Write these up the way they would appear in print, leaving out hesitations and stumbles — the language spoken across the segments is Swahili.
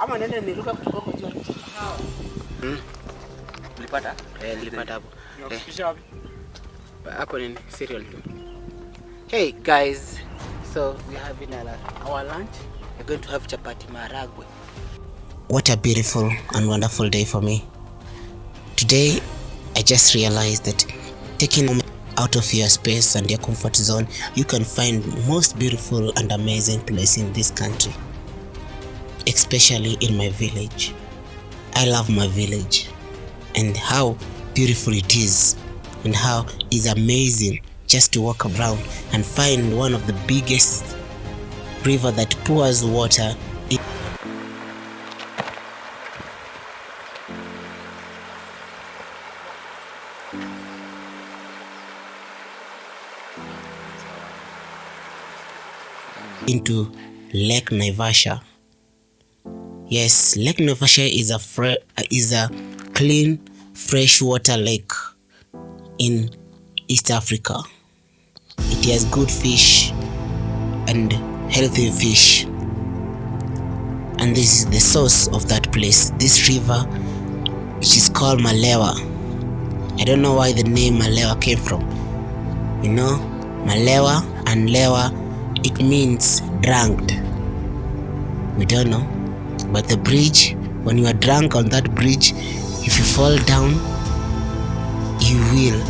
Ama nenda niruka kutoka kwa jua. Nilipata? Nilipata hapo. Kisha wapi? Hapo ni cereal tu. Hey guys, so we are having our lunch. We're going to have chapati maharagwe. What a beautiful and wonderful day for me. Today, I just realized that taking a moment out of your space and your comfort zone, you can find most beautiful and amazing place in this country, especially in my village. I love my village and how beautiful it is and how it's amazing just to walk around and find one of the biggest river that pours water into Lake Naivasha. Yes, Lake Naivasha is a clean freshwater lake in East Africa. It has good fish and healthy fish, and this is the source of that place. This river, which is called Malewa. I don't know why the name Malewa came from. You know, Malewa and Lewa, it means drunk. We don't know, but the bridge, when you are drunk on that bridge, if you fall down, you will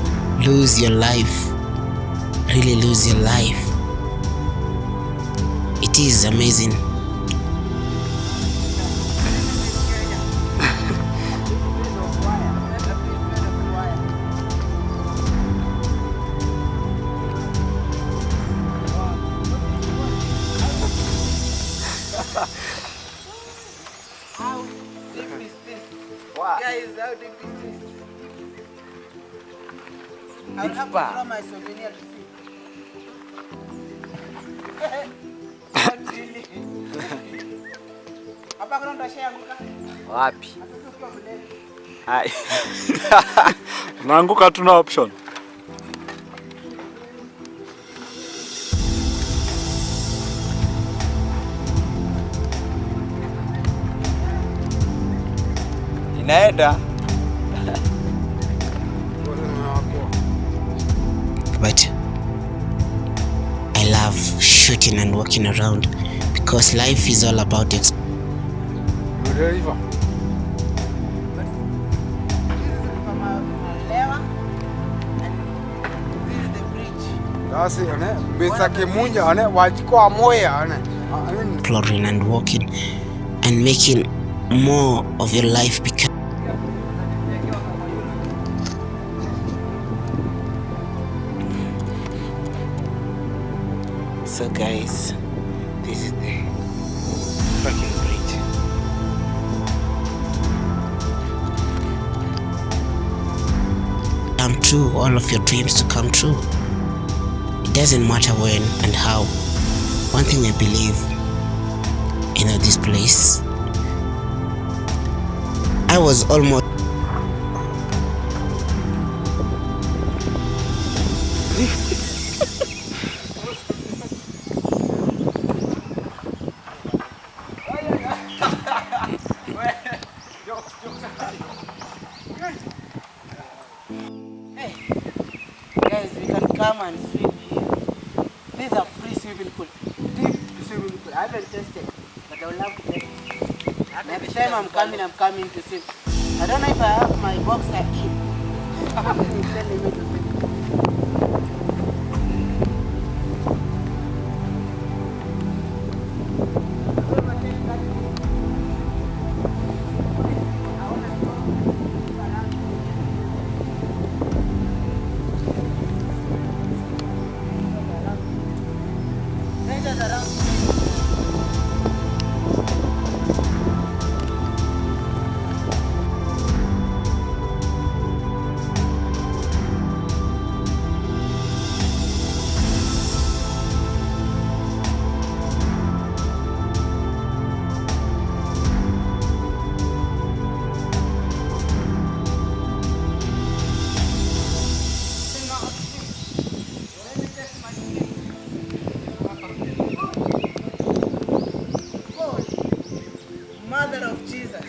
lose your life. Really lose your life. It is amazing. How deep is this? Wow. Guys, how deep is this? I will have to throw my souvenir to see. Not really. Hapa kuna ndo ashaanguka. Wapi? Hai. Naanguka tuna option. Inaenda. But I love shooting and walking around because life is all about it. Exploring and walking and making more of your life become. So guys, this is the fucking bridge. Come true, all of your dreams to come true. It doesn't matter when and how. One thing I believe, this place, I was almost Hey, guys, we can come and swim here. This is a free swimming pool. Deep swimming pool. I haven't tested, but I would love to test it. Next time I'm coming to swim. I don't know if I have my boxer in. I'm telling me to swim. Mother of Jesus.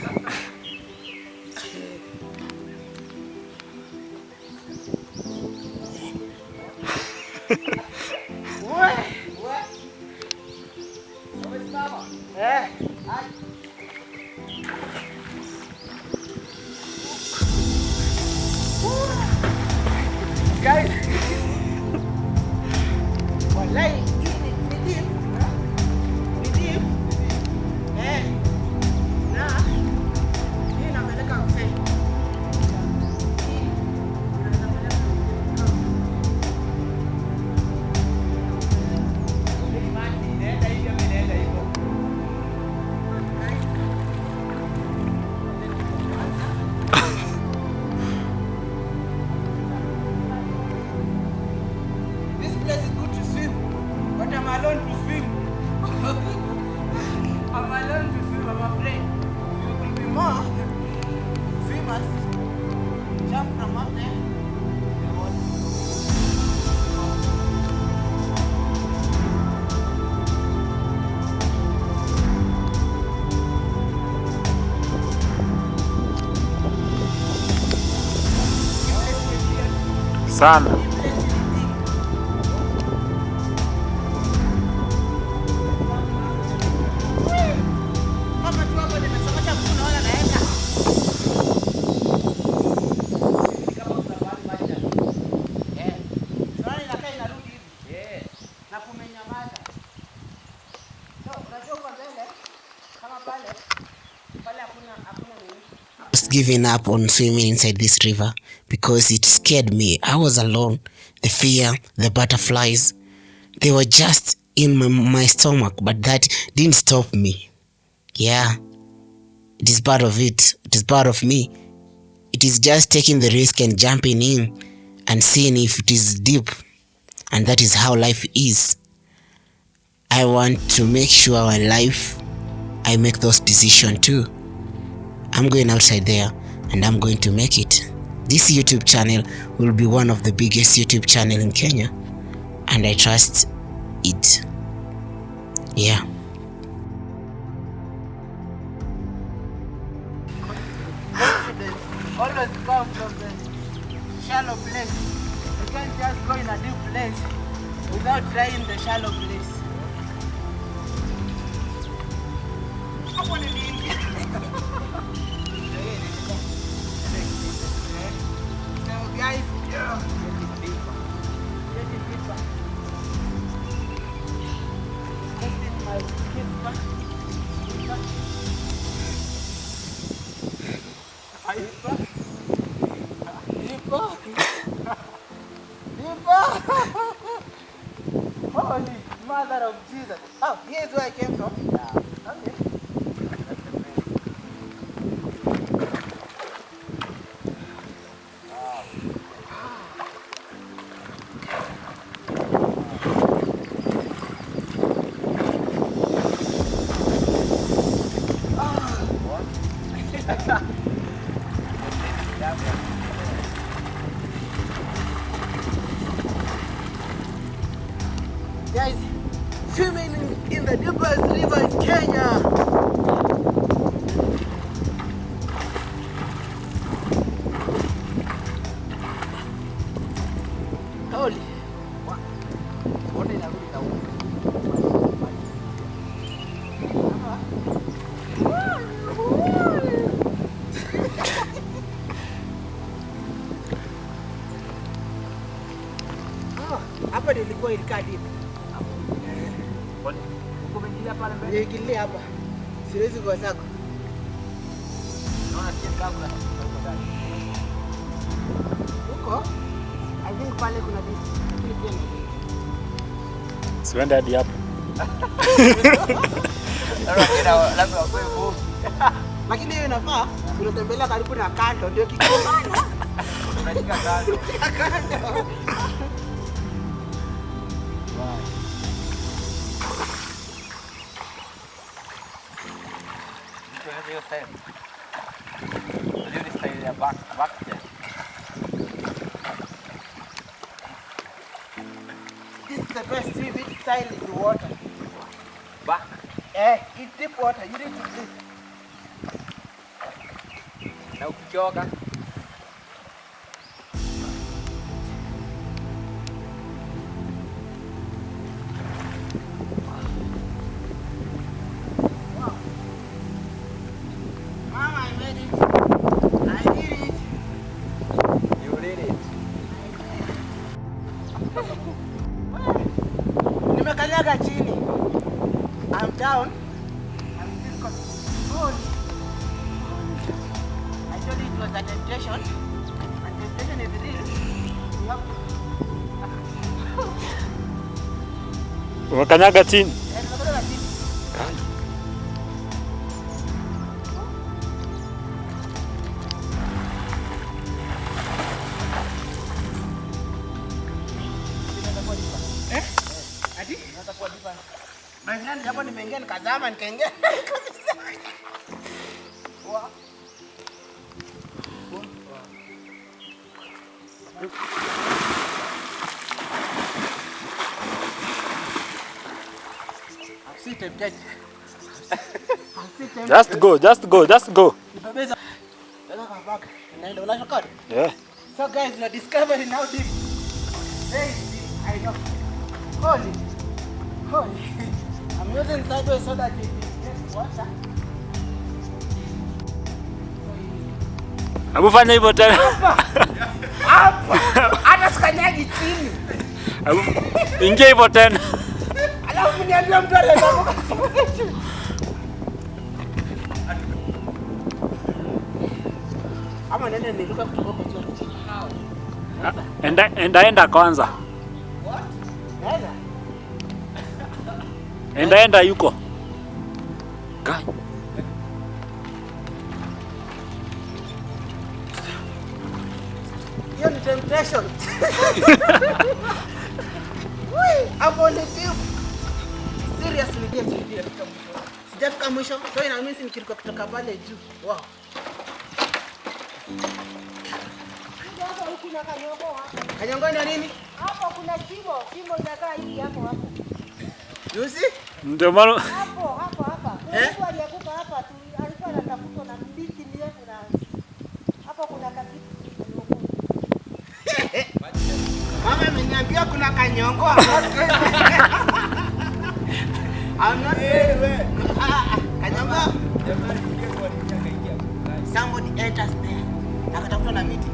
What? Eh? Guys, wallahi ni deep. Ni deep. Na hii inapeleka mzee. This place is good to swim, but I'm alone to swim. I'm alone to swim, I'm afraid. There will be more swimmers jump from up there. Sana. Kama tu hapo nimesomesha mtu naona naenda. Kama kuna mahali maji na. Sasa inakaa inarudi hivi. Na kumenyamaza. So, unajua kwa mbele kama pale hakuna nini. I was giving up on swimming inside this river because it scared me. I was alone. The fear, the butterflies, they were just in my stomach, but that didn't stop me. Yeah, it is part of it. It is part of me. It is just taking the risk and jumping in and seeing if it is deep. And that is how life is. I want to make sure in life I make those decisions too. I'm going outside there and I'm going to make it. This YouTube channel will be one of the biggest YouTube channel in Kenya, and I trust it. Yeah. Confidence always come from the shallow place. You can't just go in a deep place without trying the shallow place. Hapo ni nini? So guys, getting deeper. Testing my skills back. Holy Mother of Jesus. Oh, here's where I came from. Okay. Guys, swimming in the deepest river in Kenya. Holy. What is hapa nilikuwa ilikaa deep. Umeingilia pale mbele. Niingilia hapa. Siwezi kwa zako. Naona sisi kabla huko ndani. Huko? I think pale kuna deep. Lakini pia ni. Siwende hadi hapo. Labda kwa hivyo. Lakini hiyo inafaa unatembelea karibu na kando ndio kikomana. Unashika kando. Kando. This is the best swimming style in the water. Back? In deep water, you need to breathe. Na ukichoka Mama, I made it. I did it. you did it. Nimekanyaga chini. I'm down. I'm still cold. I told you it was a temptation. And temptation is real. You have to. Umekanyaga chini. Nimekanyaga chini. Ati? My friend, hapo nimeingia nikazama nikaingia. Wow. I'm still tempted. Just go. Nibebeza. Tena come back. Naenda unashokari? Yeah. So guys, we are discovering how deep. Very deep. I know. Holy. I'm using sideways so that it gets water. Hebu fanya hivyo tena. Hapa. Hata sikanyagi chini. Hebu ingia hivyo tena. Alafu niambia mtu anaanguka. Ama nene niruka kutoka kwa choo. Enda kwanza. What? Naweza? Enda yuko. Guy. Hiyo ni temptation. Hapo ni deep. Seriously, sijafika mwisho. So ina means nikiruka kutoka pale juu. Wow. Hapo huku na kanyongo hapo. Kanyongo ni nini? Hapo kuna shimo inakaa hivi hapo. You see? Ndio maana Hapa. Kuna mtu alianguka hapa tu, alikuwa anatafutwa na miti mrefu na hapo kuna kakitu. Mama ameniambia kuna kanyongo. I'm not kanyongo. Somebody enters there. Akatafuta na miti.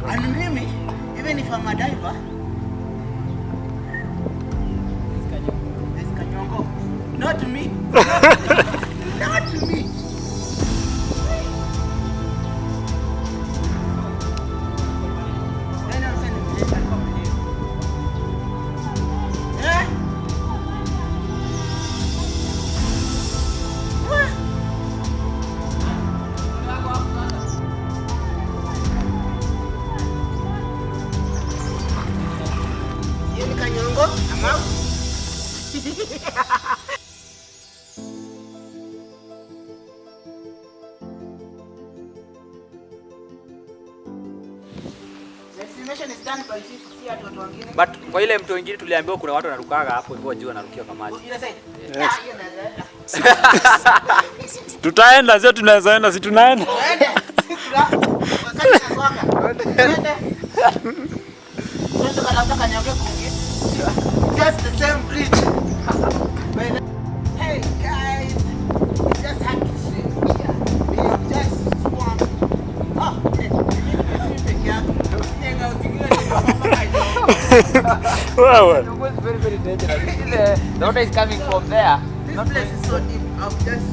And mimi, even if I'm a diver, this kanyongo. Not me. Not me. Hiyo ni kanyongo. I'm out. Estimation is done by sisi watu wengine. But kwa ile mtu wengine tuliambiwa kuna watu wanarukaga hapo hivyo juu wanarukia kwa maji. Ile side. Yes. Hiyo naweza. tutaenda, sio tunaweza enda, si tunaenda. Twende. Wakati tunasonga. Twende. Twende kalafuta kanyonge kuingia. Just the same bridge. Hey guys, we just had to swim here. We have just swum. Oh, Wewe. It was very, very dangerous. The water is coming from there. this place is so deep. I've just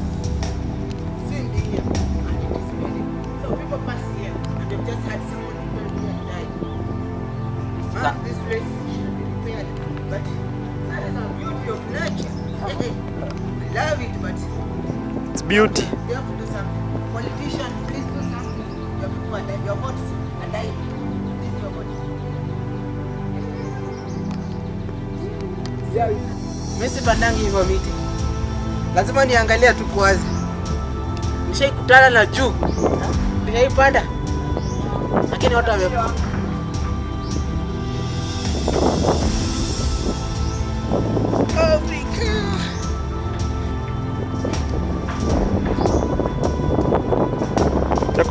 swim in here and it is very. So people pass here and they've just had somebody very die. Man, this place should be repaired, but that is a beauty of nature. We love it, but It's beauty. you have to do something. Politician, please do something. Your people are dying. Your votes are dying. This is your votes. Mimi sipandangi hivyo miti. Lazima niangalia tu kwanza. Nishaikutana na juu. Nishaipanda. Lakini watu wamekufa.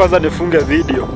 kwanza nifunge video.